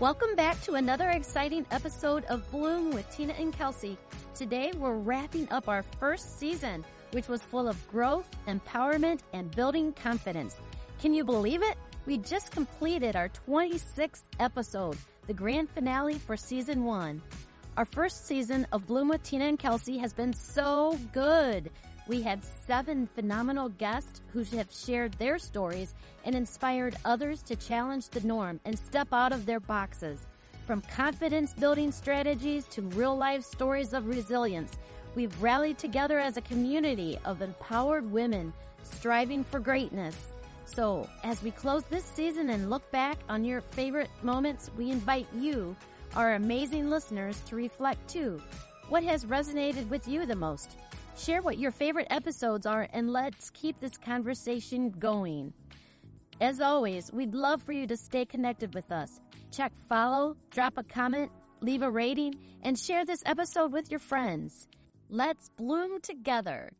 Welcome back to another exciting episode of Bloom with Tina and Kelsey. Today we're wrapping up our first season, which was full of growth, empowerment, and building confidence. Can you believe it? We just completed our 26th episode, the grand finale for season 1. Our first season of Bloom with Tina and Kelsey has been so good. We had 7 phenomenal guests who have shared their stories and inspired others to challenge the norm and step out of their boxes. From confidence-building strategies to real-life stories of resilience, we've rallied together as a community of empowered women striving for greatness. So, as we close this season and look back on your favorite moments, we invite you, our amazing listeners, to reflect too. What has resonated with you the most? Share what your favorite episodes are, and let's keep this conversation going. As always, we'd love for you to stay connected with us. Check follow, drop a comment, leave a rating, and share this episode with your friends. Let's bloom together.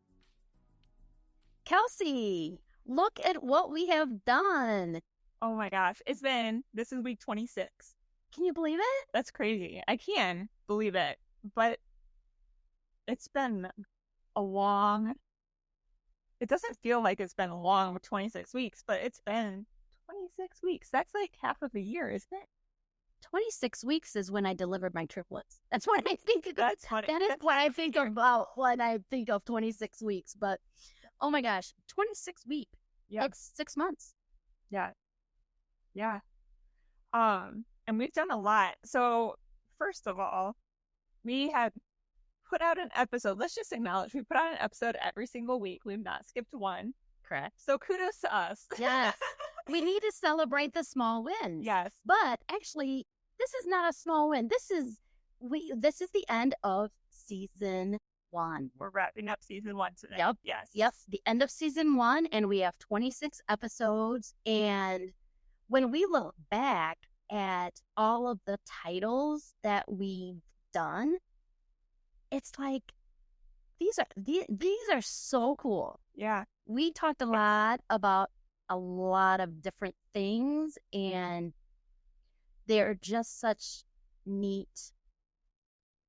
Kelsey, look at what we have done. Oh my gosh. This is week 26. Can you believe it? That's crazy. I can believe it, but it's been it doesn't feel like it's been a long 26 weeks, but it's been 26 weeks. That's like half of a year, isn't it? 26 weeks is when I delivered my triplets. That's what I think of. That's funny. That is what I think about when I think of 26 weeks. But, oh my gosh, 26 weeks. Yeah. It's 6 months. Yeah. Yeah. And we've done a lot. So, first of all, we have put out an episode. Let's just acknowledge we put out an episode every single week. We've not skipped one. Correct. So kudos to us. Yes. We need to celebrate the small wins. Yes. But actually, this is not a small win. This is the end of season 1. We're wrapping up season 1 today. Yep. Yes. Yep. The end of season 1, and we have 26 episodes. And when we look back at all of the titles that we've done, it's like these are so cool. Yeah. We talked a lot about a lot of different things, and they're just such neat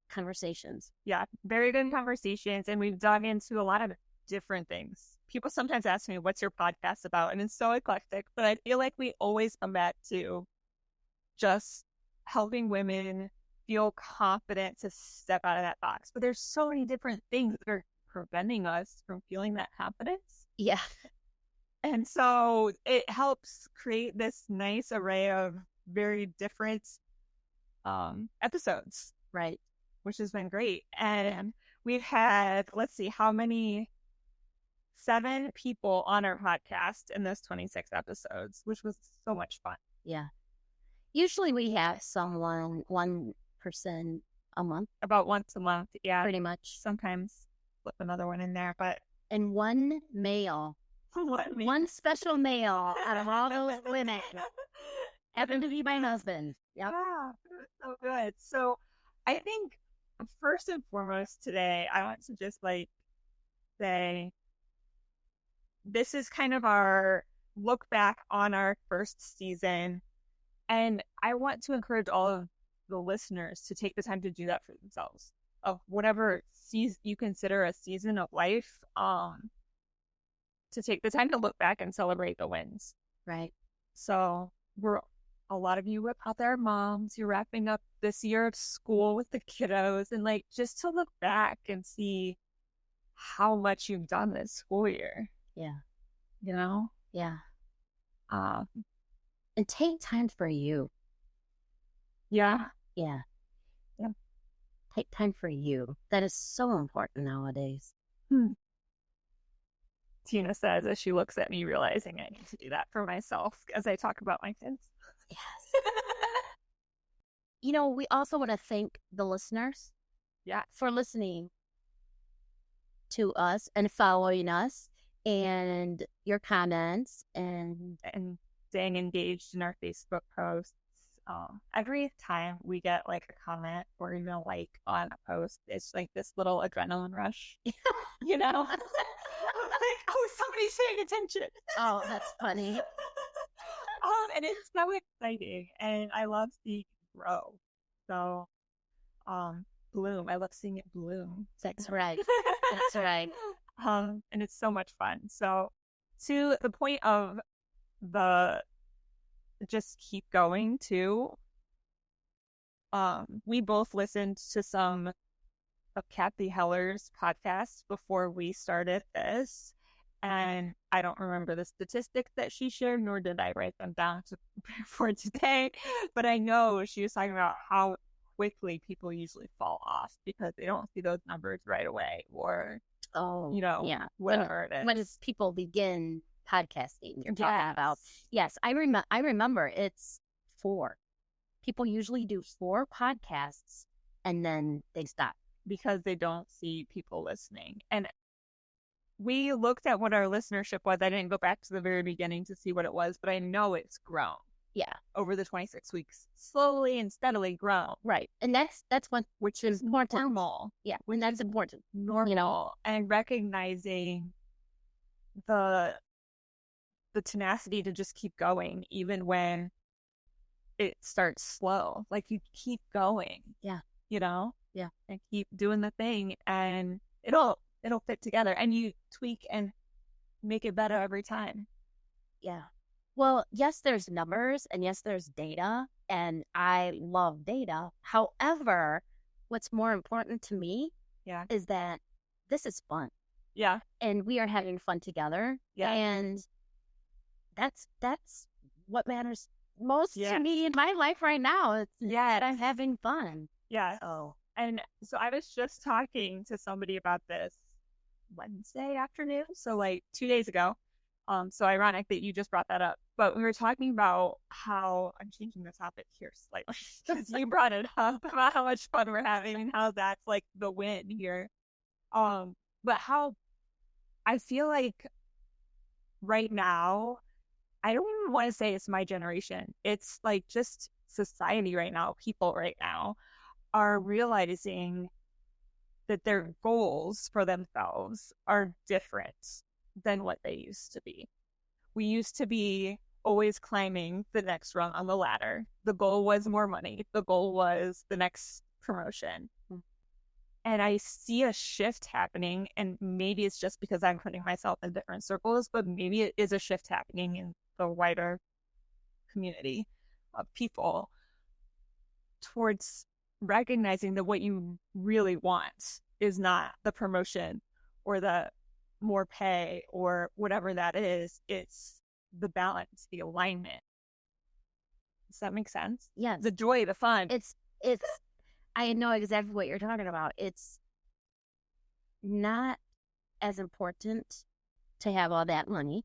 conversations. Yeah, very good conversations, and we've dug into a lot of different things. People sometimes ask me, what's your podcast about? And it's so eclectic, but I feel like we always come back to just helping women feel confident to step out of that box. But there's so many different things that are preventing us from feeling that confidence. Yeah. And so it helps create this nice array of very different episodes. Right. Which has been great. And we've had, let's see, how many? 7 people on our podcast in this 26 episodes, which was so much fun. Yeah. Usually we have one person a month. About once a month, yeah. Pretty much. Sometimes flip another one in there, but... And one male. One special male out of all those women. Happened to be my husband. Yep. Yeah, so good. So I think first and foremost today, I want to just say this is kind of our look back on our first season. And I want to encourage all of the listeners to take the time to do that for themselves, of whatever season you consider a season of life, to take the time to look back and celebrate the wins. Right. So a lot of you out there, moms, you're wrapping up this year of school with the kiddos, and just to look back and see how much you've done this school year. Yeah. You know? Yeah. And take time for you. Yeah. Yeah. Yeah. Take time for you. That is so important nowadays. Tina says as she looks at me, realizing I need to do that for myself as I talk about my kids. Yes. We also want to thank the listeners. Yeah. For listening to us and following us and your comments and staying engaged in our Facebook posts. Every time we get a comment or even a like on a post, it's this little adrenaline rush, you know? Oh, somebody's paying attention. Oh, that's funny. And it's so exciting. And I love seeing grow. So, bloom. I love seeing it bloom. That's right. That's right. And it's so much fun. So, to the point of the just keep going too. We both listened to some of Kathy Heller's podcast before we started this. And I don't remember the statistics that she shared, nor did I write them down for today. But I know she was talking about how quickly people usually fall off because they don't see those numbers right away, or Yeah. whatever it is. When people begin podcasting, you're talking about. Yes, I remember it's 4. People usually do 4 podcasts and then they stop because they don't see people listening. And we looked at what our listenership was. I didn't go back to the very beginning to see what it was, but I know it's grown. Yeah. Over the 26 weeks, slowly and steadily grown. Right. And that's what, which is normal. Yeah. When that's important. Normal. And recognizing the tenacity to just keep going, even when it starts slow. Like, you keep going. Yeah. Yeah. And keep doing the thing, and it'll fit together, and you tweak and make it better every time. Yeah. Well, yes, there's numbers, and yes, there's data, and I love data. However, what's more important to me is that this is fun. Yeah. And we are having fun together. Yeah. And that's what matters most to me in my life right now. It's that I'm having fun. Yeah. Oh. And so I was just talking to somebody about this Wednesday afternoon, so like 2 days ago. So ironic that you just brought that up. But we were talking about how I'm changing the topic here slightly because you brought it up about how much fun we're having and how that's like the win here. But how I feel like right now, I don't even want to say it's my generation. It's like just society right now, people right now are realizing that their goals for themselves are different than what they used to be. We used to be always climbing the next rung on the ladder. The goal was more money. The goal was the next promotion. And I see a shift happening, and maybe it's just because I'm putting myself in different circles, but maybe it is a shift happening in the wider community of people towards recognizing that what you really want is not the promotion or the more pay or whatever that is. It's the balance, the alignment. Does that make sense? Yeah. The joy, the fun. It's I know exactly what you're talking about. It's not as important to have all that money.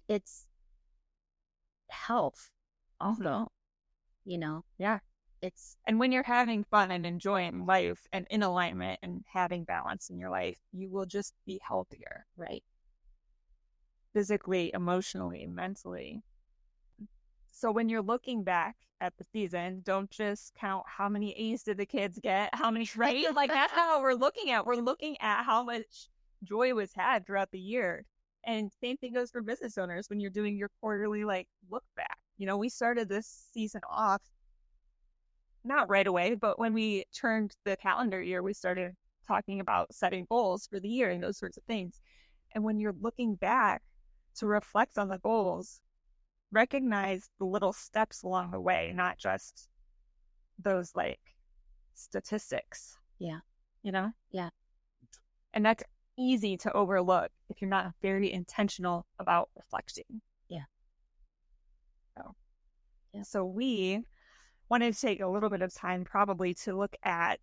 It's health also, Yeah. And when you're having fun and enjoying life and in alignment and having balance in your life, you will just be healthier, right? Physically, emotionally, mentally. So when you're looking back at the season, don't just count how many A's did the kids get, how many, right? Like, that's how we're looking at. We're looking at how much joy was had throughout the year. And same thing goes for business owners when you're doing your quarterly, look back. We started this season off not right away, but when we turned the calendar year, we started talking about setting goals for the year and those sorts of things. And when you're looking back to reflect on the goals, recognize the little steps along the way, not just those statistics. Yeah. Yeah. And that's easy to overlook if you're not very intentional about reflecting. Yeah. So we wanted to take a little bit of time probably to look at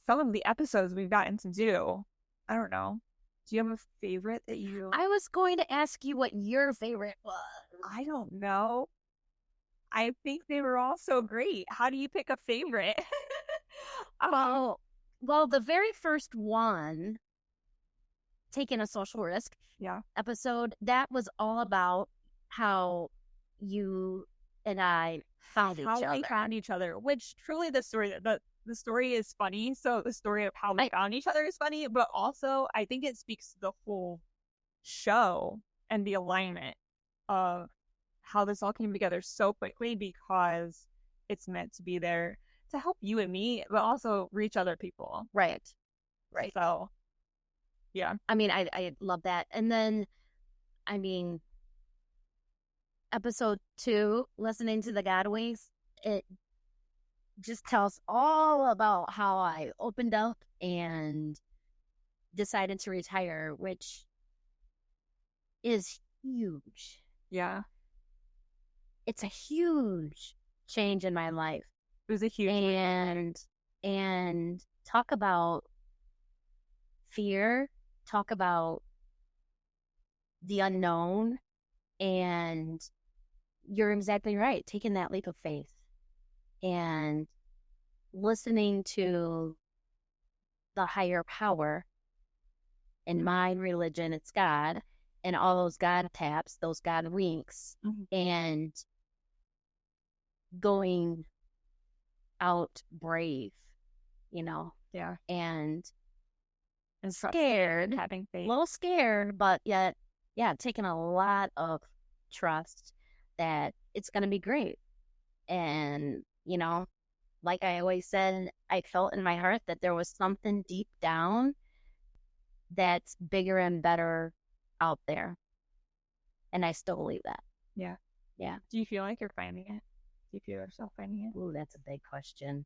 some of the episodes we've gotten to do. I don't know. Do you have a favorite that you... I was going to ask you what your favorite was. I don't know. I think they were all so great. How do you pick a favorite? Well, the very first one, Taking a Social Risk episode, that was all about how you and I found each other, which truly the story is funny. So the story of how we found each other is funny, but also I think it speaks to the whole show and the alignment of how this all came together so quickly, because it's meant to be there to help you and me, but also reach other people. Right. Right. So, yeah. I mean, I love that. And then, I mean, episode 2, listening to the God Wings, it just tells all about how I opened up and decided to retire, which is huge. Yeah. It's a huge change in my life. It was a huge and talk about fear, talk about the unknown, and you're exactly right, taking that leap of faith and listening to the higher power. In my religion, it's God, and all those God taps, those God winks, and going out brave, you know? Yeah. And trust, scared, having faith. a little scared, but yet, yeah, taking a lot of trust that it's going to be great. And, you know, like I always said, I felt in my heart that there was something deep down that's bigger and better out there. And I still believe that. Yeah. Yeah. Do you feel like you're finding it? Do you feel yourself finding it? Ooh, that's a big question.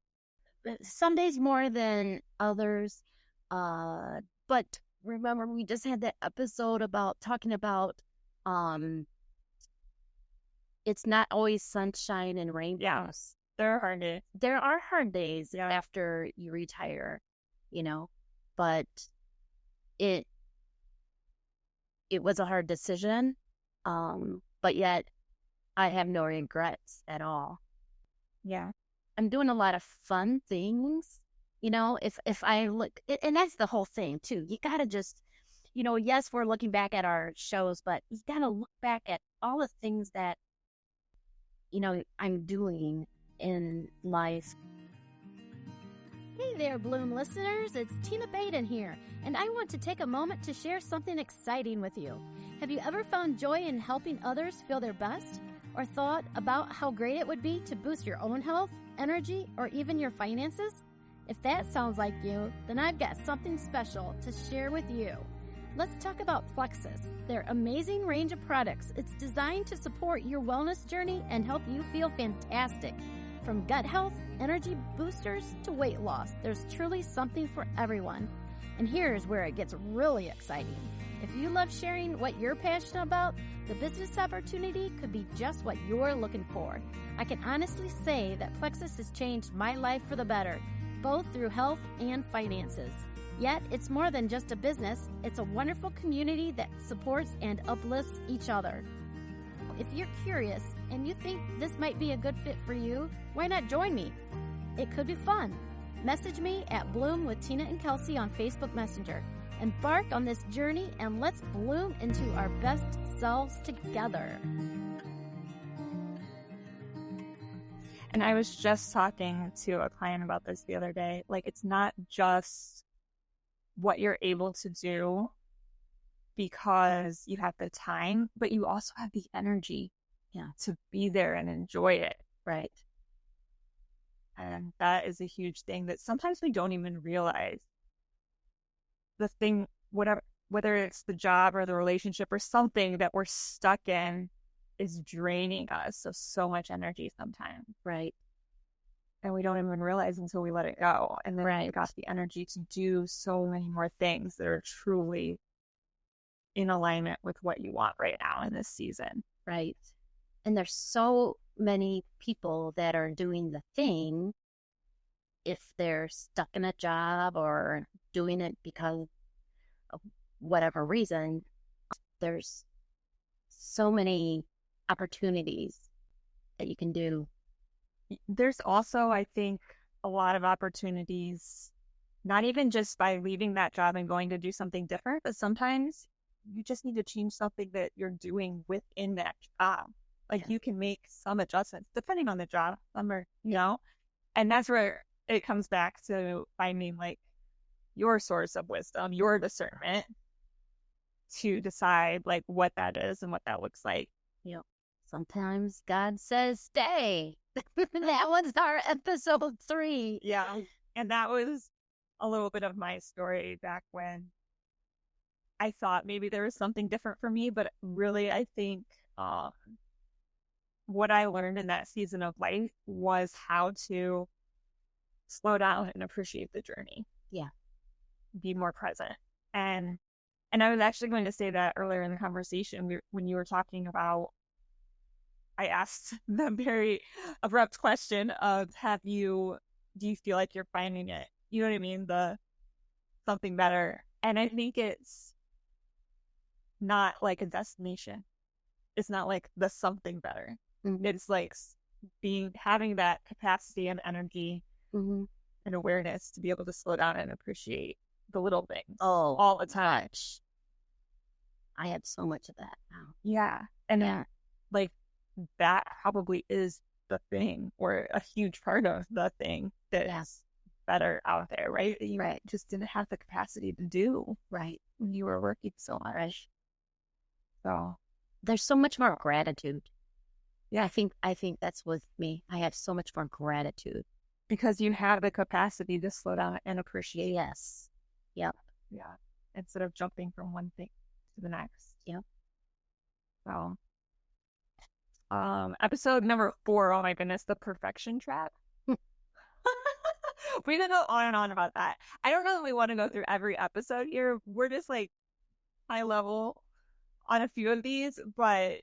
But some days more than others. But remember, we just had that episode about talking about it's not always sunshine and rainbows. Yeah. There are hard days. There are hard days after you retire, you know, but it was a hard decision. But yet I have no regrets at all. Yeah. I'm doing a lot of fun things, you know, if I look, and that's the whole thing too. You got to just, you know, yes, we're looking back at our shows, but you got to look back at all the things that, you know, I'm doing in life. Hey there, Bloom listeners. It's Tina Baden here, and I want to take a moment to share something exciting with you. Have you ever found joy in helping others feel their best? Or thought about how great it would be to boost your own health, energy, or even your finances? If that sounds like you, then I've got something special to share with you. Let's talk about Plexus, their amazing range of products. It's designed to support your wellness journey and help you feel fantastic. From gut health, energy boosters, to weight loss, there's truly something for everyone. And here's where it gets really exciting. If you love sharing what you're passionate about, the business opportunity could be just what you're looking for. I can honestly say that Plexus has changed my life for the better, both through health and finances. Yet, it's more than just a business. It's a wonderful community that supports and uplifts each other. If you're curious and you think this might be a good fit for you, why not join me? It could be fun. Message me at Bloom with Tina and Kelsey on Facebook Messenger. Embark on this journey and let's bloom into our best selves together. And I was just talking to a client about this the other day. Like, it's not just what you're able to do because you have the time, but you also have the energy to be there and enjoy it. Right. And that is a huge thing that sometimes we don't even realize. The thing, whether it's the job or the relationship or something that we're stuck in, is draining us of so much energy sometimes. Right. And we don't even realize until we let it go. And then we got the energy to do so many more things that are truly in alignment with what you want right now in this season. Right. And there's so many people that are doing the thing if they're stuck in a job or doing it because of whatever reason. There's so many opportunities that you can do. There's also, I think, a lot of opportunities, not even just by leaving that job and going to do something different, but sometimes you just need to change something that you're doing within that job. Like, you can make some adjustments depending on the job, some are, you know, and that's where it comes back to finding like your source of wisdom, your discernment to decide like what that is and what that looks like. You know, sometimes God says stay, That was our episode 3. Yeah. And that was a little bit of my story back when I thought maybe there was something different for me, but really, I think what I learned in that season of life was how to slow down and appreciate the journey. Yeah. Be more present. And I was actually going to say that earlier in the conversation when you were talking about, I asked the very abrupt question of, do you feel like you're finding it? You know what I mean? The something better. And I think it's not like a destination. It's not like the something better. Mm-hmm. It's like having that capacity and energy Mm-hmm. and awareness to be able to slow down and appreciate the little things all the time. Much. I have so much of that now. Yeah. And like that probably is the thing, or a huge part of the thing that's better out there, right? That you just didn't have the capacity to do. Right. When you were working so much. Right. So there's so much more gratitude. Yeah. I think that's with me. I have so much more gratitude. Because you have the capacity to slow down and appreciate. Yes. Yep. Yeah. Instead of jumping from one thing to the next. Yep. So episode number 4, oh my goodness, the perfection trap. We can go on and on about that. I don't know that we want to go through every episode here. We're just like high level on a few of these, but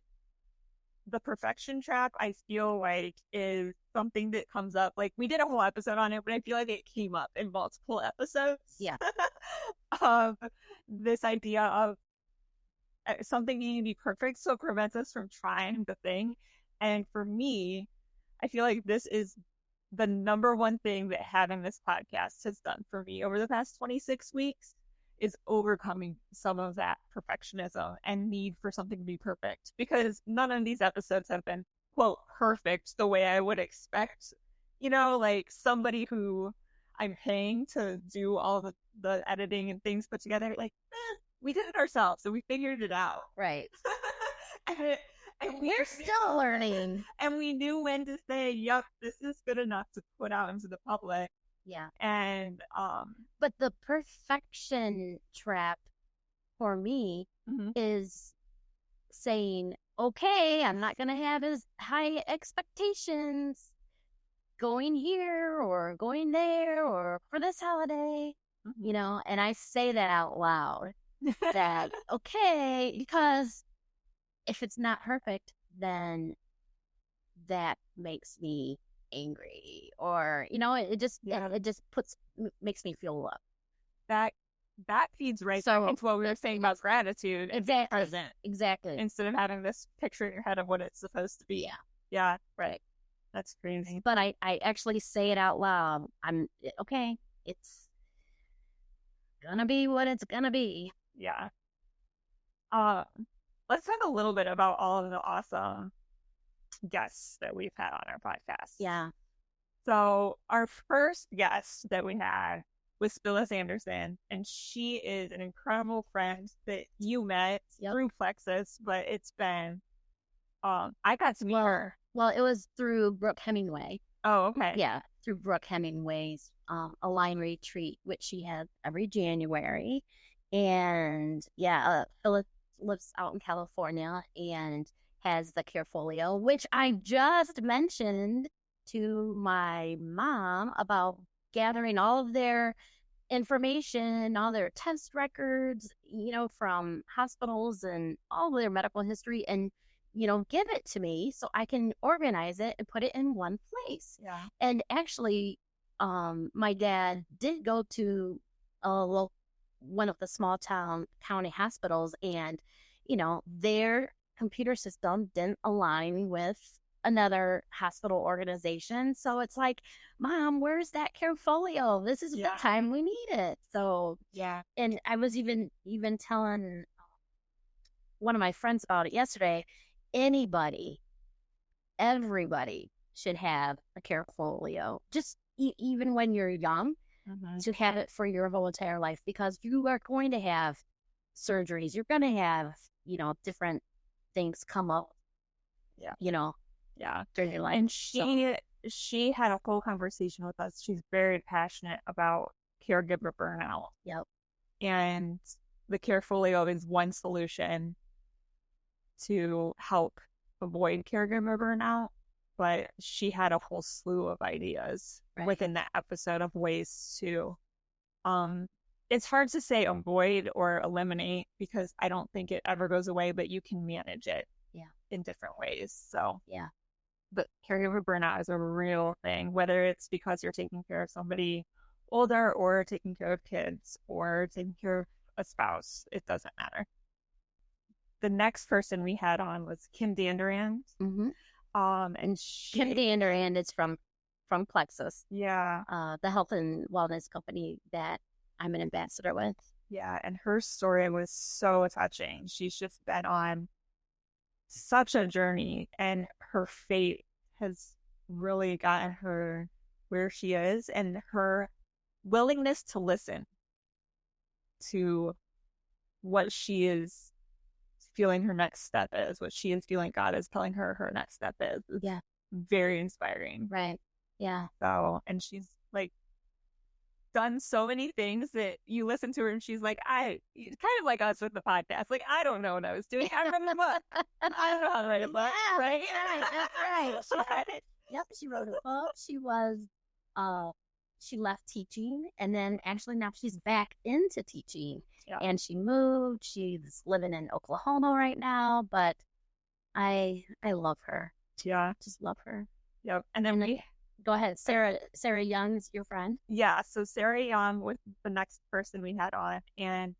the perfection trap, I feel like, is something that comes up. Like, we did a whole episode on it, but I feel like it came up in multiple episodes. Yeah. Of this idea of something needing to be perfect, so it prevents us from trying the thing. And for me, I feel like this is the number one thing that having this podcast has done for me over the past 26 weeks is overcoming some of that perfectionism and need for something to be perfect, because none of these episodes have been, quote, perfect the way I would expect, like somebody who I'm paying to do all the editing and things put together, like, we did it ourselves, so we figured it out. Right. and we're still learning. And we knew when to say, yep, this is good enough to put out into the public. Yeah. And but the perfection trap for me is saying, okay, I'm not going to have as high expectations going here or going there or for this holiday, and I say that out loud. That, okay, because if it's not perfect, then that makes me angry, or it just makes me feel love. That feeds right into what we were saying about gratitude. Exactly. Present. Exactly. Instead of having this picture in your head of what it's supposed to be. Yeah. Right. That's crazy. But I actually say it out loud. I'm okay. It's gonna be what it's gonna be. Yeah. Let's talk a little bit about all of the awesome guests that we've had on our podcast. Yeah. So our first guest that we had was Phyllis Anderson, and she is an incredible friend that you met through Plexus, but it's been, I got to meet her. Well, it was through Brooke Hemingway. Oh, okay. Yeah, through Brooke Hemingway's Align Retreat, which she has every January. And Phyllis lives out in California and has the Carefolio, which I just mentioned to my mom about gathering all of their information, all their test records, from hospitals and all of their medical history, and give it to me so I can organize it and put it in one place. Yeah. And actually, my dad did go to one of the small county hospitals, and their computer system didn't align with another hospital organization. So it's like, Mom, where's that Carefolio? This is the time we need it. So and I was even telling one of my friends about it yesterday. Everybody should have a Carefolio, just even when you're young, to have it for your whole entire life, because you are going to have surgeries. You're going to have, different things come up, Yeah. during your life. And she had a whole conversation with us. She's very passionate about caregiver burnout. Yep. And the Carefolio is one solution to help avoid caregiver burnout. But she had a whole slew of ideas within that episode of ways to it's hard to say avoid or eliminate because I don't think it ever goes away, but you can manage it in different ways. So but caregiver burnout is a real thing, whether it's because you're taking care of somebody older or taking care of kids or taking care of a spouse. It doesn't matter. The next person we had on was Kim Dandurand. And Kim Dandurand is from Plexus. Yeah. The health and wellness company that I'm an ambassador with. Yeah, and her story was so touching. She's just been on such a journey, and her faith has really gotten her where she is, and her willingness to listen to what she is feeling her next step is, what she is feeling God is telling her her next step is. Yeah. Very inspiring. Right. Yeah. So, and she's like done so many things that you listen to her and she's like, kind of like us with the podcast. Like, I don't know what I was doing. I read a book. I don't know how to write a book. Right? That's right. Yep. She wrote a book. She left teaching, and then actually now she's back into teaching. Yeah. And she moved. She's living in Oklahoma right now, but I love her. Yeah. Just love her. Yep. And then go ahead. Sarah Young is your friend? Yeah. So Sarah Young was the next person we had on, and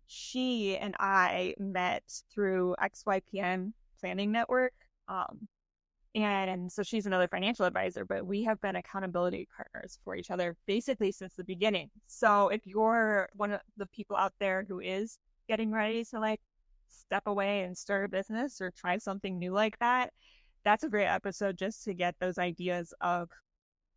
she and I met through XYPN Planning Network. And so she's another financial advisor, but we have been accountability partners for each other basically since the beginning. So if you're one of the people out there who is getting ready to like step away and start a business or try something new like that, that's a great episode just to get those ideas of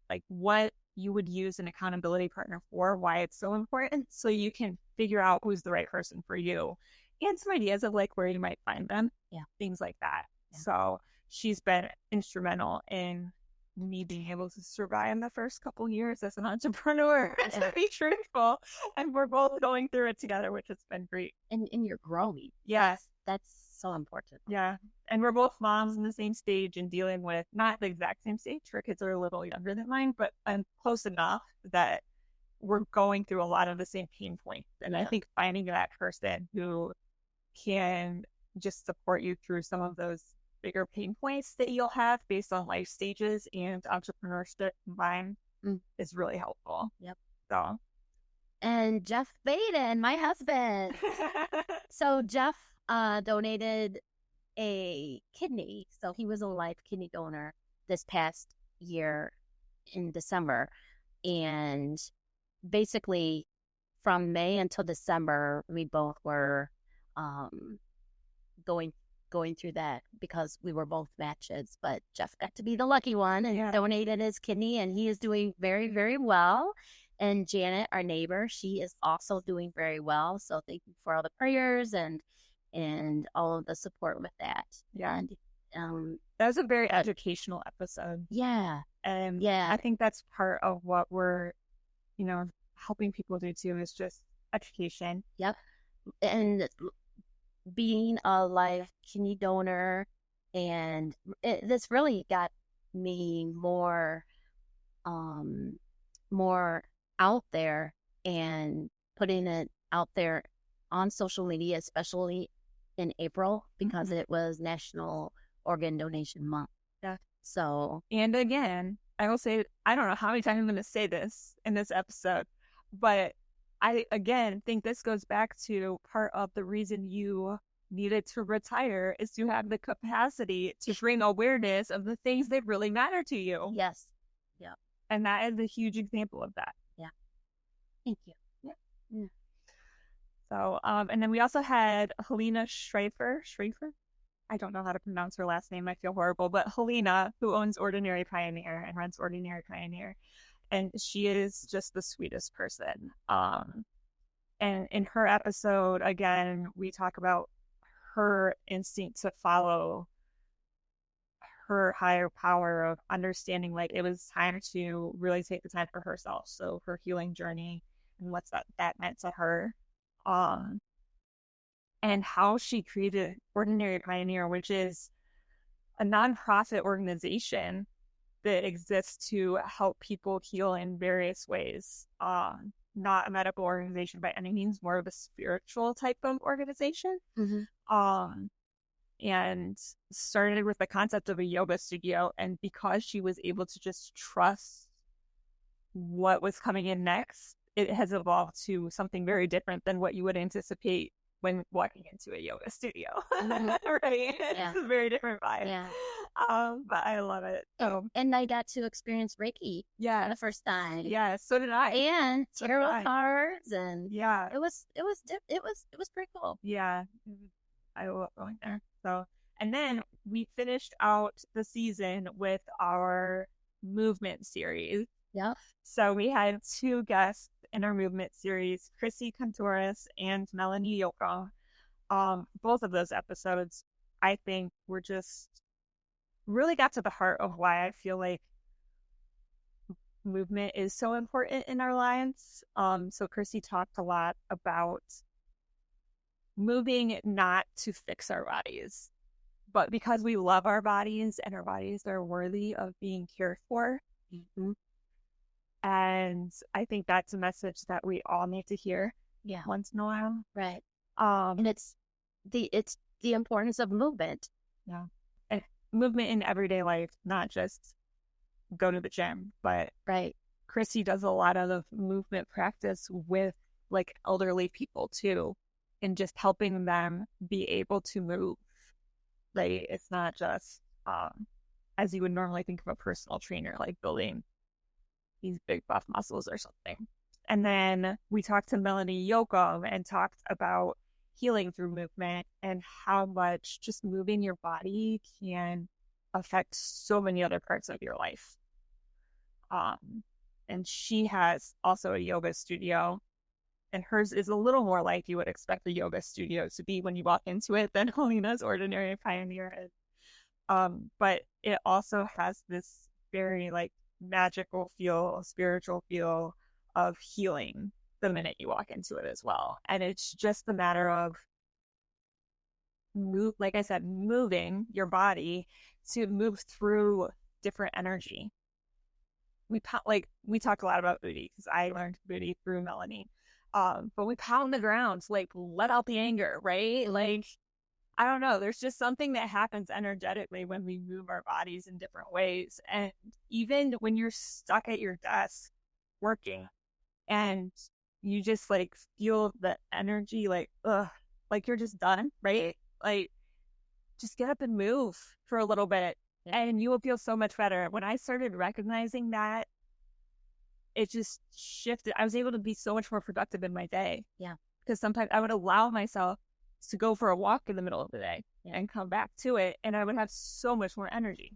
like what you would use an accountability partner for, why it's so important, so you can figure out who's the right person for you and some ideas of like where you might find them. Yeah. Things like that. Yeah. So she's been instrumental in me being able to survive in the first couple years as an entrepreneur, to be truthful. And we're both going through it together, which has been great. And you're growing. Yes. That's so important. Yeah. And we're both moms in the same stage and dealing with not the exact same stage. Her kids are a little younger than mine, but I'm close enough that we're going through a lot of the same pain points. And I think finding that person who can just support you through some of those bigger pain points that you'll have based on life stages and entrepreneurship combined is really helpful. Yep. So, and Jeff Baden, my husband. So Jeff donated a kidney. So he was a live kidney donor this past year in December. And basically from May until December, we both were going through that because we were both matches, but Jeff got to be the lucky one and donated his kidney, and he is doing very, very well. And Janet, our neighbor, she is also doing very well. So thank you for all the prayers and all of the support with that. Yeah. And that was a very educational episode. Yeah. And I think that's part of what we're, helping people do too, is just education. Yep. And being a live kidney donor, and this really got me more out there and putting it out there on social media, especially in April, because it was National Organ Donation Month. Yeah. So, and again, I will say, I don't know how many times I'm going to say this in this episode, but I, again, think this goes back to part of the reason you needed to retire is to have the capacity to bring awareness of the things that really matter to you. Yes. Yeah. And that is a huge example of that. Yeah. Thank you. Yeah. So, and then we also had Helena Schreifer. I don't know how to pronounce her last name. I feel horrible, but Helena, who owns Ordinary Pioneer and runs Ordinary Pioneer. And she is just the sweetest person. And in her episode, again, we talk about her instinct to follow her higher power of understanding like it was time to really take the time for herself. So her healing journey and what's that meant to her. Um, and how she created Ordinary Pioneer, which is a nonprofit organization that exists to help people heal in various ways. Not a medical organization by any means, more of a spiritual type of organization. And started with the concept of a yoga studio. And because she was able to just trust what was coming in next, it has evolved to something very different than what you would anticipate when walking into a yoga studio. Right? Yeah. It's a very different vibe. Yeah. But I love it. And I got to experience Reiki for the first time. Yeah, so did I. And tarot cards, and yeah, it was pretty cool. Yeah, I love going there. So, and then we finished out the season with our movement series. Yep. So we had 2 guests in our movement series, Chrissy Contouris and Melanie Yoko. Both of those episodes, I think, were just really got to the heart of why I feel like movement is so important in our lives. So Chrissy talked a lot about moving not to fix our bodies, but because we love our bodies and our bodies are worthy of being cared for. And I think that's a message that we all need to hear once in a while. Right. And it's the importance of movement. Yeah. And movement in everyday life, not just go to the gym, but Chrissy does a lot of movement practice with like elderly people too, and just helping them be able to move. Like it's not just as you would normally think of a personal trainer, like building these big buff muscles or something. And then we talked to Melanie Yoko and talked about healing through movement and how much just moving your body can affect so many other parts of your life. And she has also a yoga studio, and hers is a little more like you would expect a yoga studio to be when you walk into it than Helena's Ordinary Pioneer is. But it also has this very like magical feel, spiritual feel of healing the minute you walk into it as well. And it's just a matter of like I said, moving your body to move through different energy. We talk a lot about booty because I learned booty through Melanie. But we pound the ground to like let out the anger, right? Like, I don't know. There's just something that happens energetically when we move our bodies in different ways. And even when you're stuck at your desk working and you just like feel the energy, like you're just done, right? Like, just get up and move for a little bit and you will feel so much better. When I started recognizing that, it just shifted. I was able to be so much more productive in my day. Yeah. Because sometimes I would allow myself to go for a walk in the middle of the day and come back to it, and I would have so much more energy.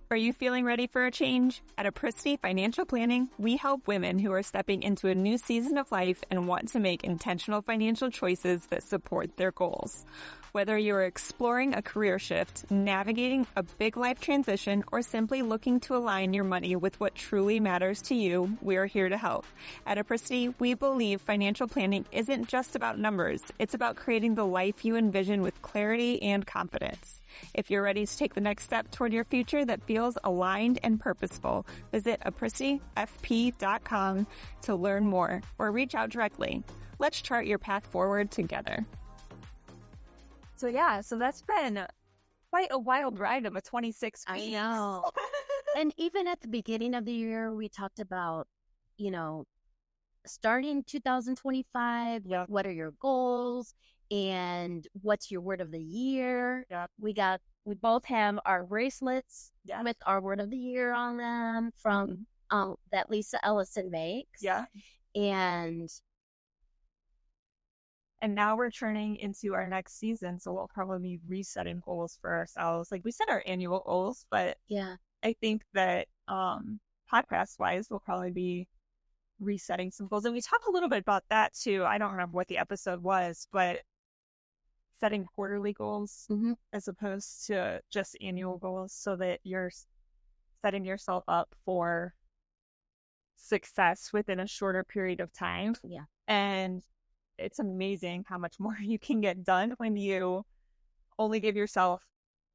Are you feeling ready for a change? At Apricity Financial Planning, we help women who are stepping into a new season of life and want to make intentional financial choices that support their goals. Whether you're exploring a career shift, navigating a big life transition, or simply looking to align your money with what truly matters to you, we're here to help. At Apricity, we believe financial planning isn't just about numbers. It's about creating the life you envision with clarity and confidence. If you're ready to take the next step toward your future that feels aligned and purposeful, visit apricityfp.com to learn more or reach out directly. Let's chart your path forward together. So that's been quite a wild ride of a 26 weeks. I know. And even at the beginning of the year, we talked about, starting 2025, what are your goals and what's your word of the year? Yep. We both have our bracelets with our word of the year on them from that Lisa Ellison makes. Yeah. And now we're turning into our next season, so we'll probably be resetting goals for ourselves. Like we set our annual goals, but I think that podcast-wise, we'll probably be resetting some goals. And we talked a little bit about that too. I don't remember what the episode was, but setting quarterly goals Mm-hmm. as opposed to just annual goals so that you're setting yourself up for success within a shorter period of time. Yeah. And it's amazing how much more you can get done when you only give yourself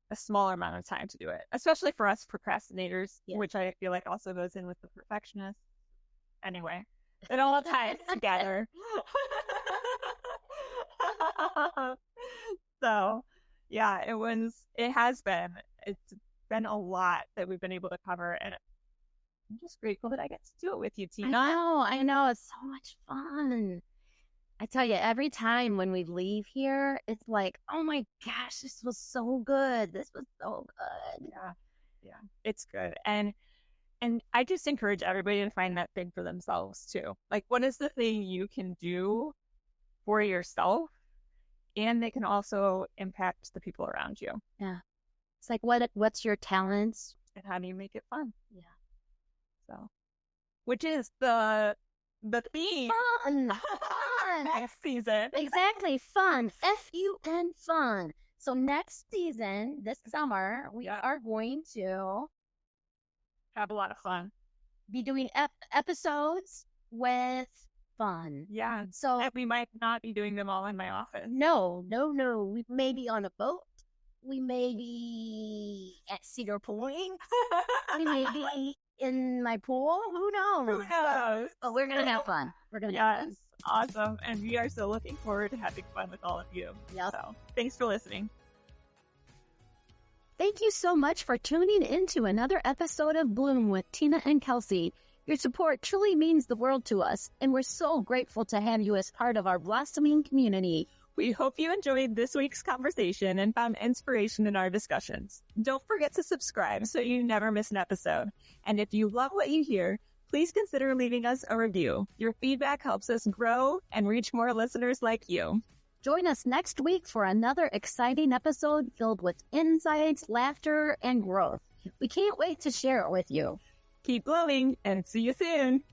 a smaller amount of time to do it, especially for us procrastinators, which I feel like also goes in with the perfectionists. Anyway, it all ties together. So, yeah, it's been a lot that we've been able to cover, and I'm just grateful that I get to do it with you, Tina. I know. It's so much fun. I tell you, every time when we leave here, it's like, oh my gosh, this was so good. This was so good. Yeah, it's good. And I just encourage everybody to find that thing for themselves too. Like, what is the thing you can do for yourself, and they can also impact the people around you? Yeah. It's like, what's your talents? And how do you make it fun? Yeah. So, which is the theme. Fun. Fun. Next season. Exactly. Fun. Fun. Fun. So next season, this summer, we are going to have a lot of fun. Be doing episodes with fun. Yeah. So and we might not be doing them all in my office. No. We may be on a boat. We may be at Cedar Point. We may be in my pool. Who knows? But we're going to have fun. We're going to have fun. Awesome. And we are so looking forward to having fun with all of you. Yep. So thanks for listening. Thank you so much for tuning into another episode of Bloom with Tina and Kelsey. Your support truly means the world to us, and we're so grateful to have you as part of our blossoming community. We hope you enjoyed this week's conversation and found inspiration in our discussions. Don't forget to subscribe so you never miss an episode. And if you love what you hear, please consider leaving us a review. Your feedback helps us grow and reach more listeners like you. Join us next week for another exciting episode filled with insights, laughter, and growth. We can't wait to share it with you. Keep blooming and see you soon.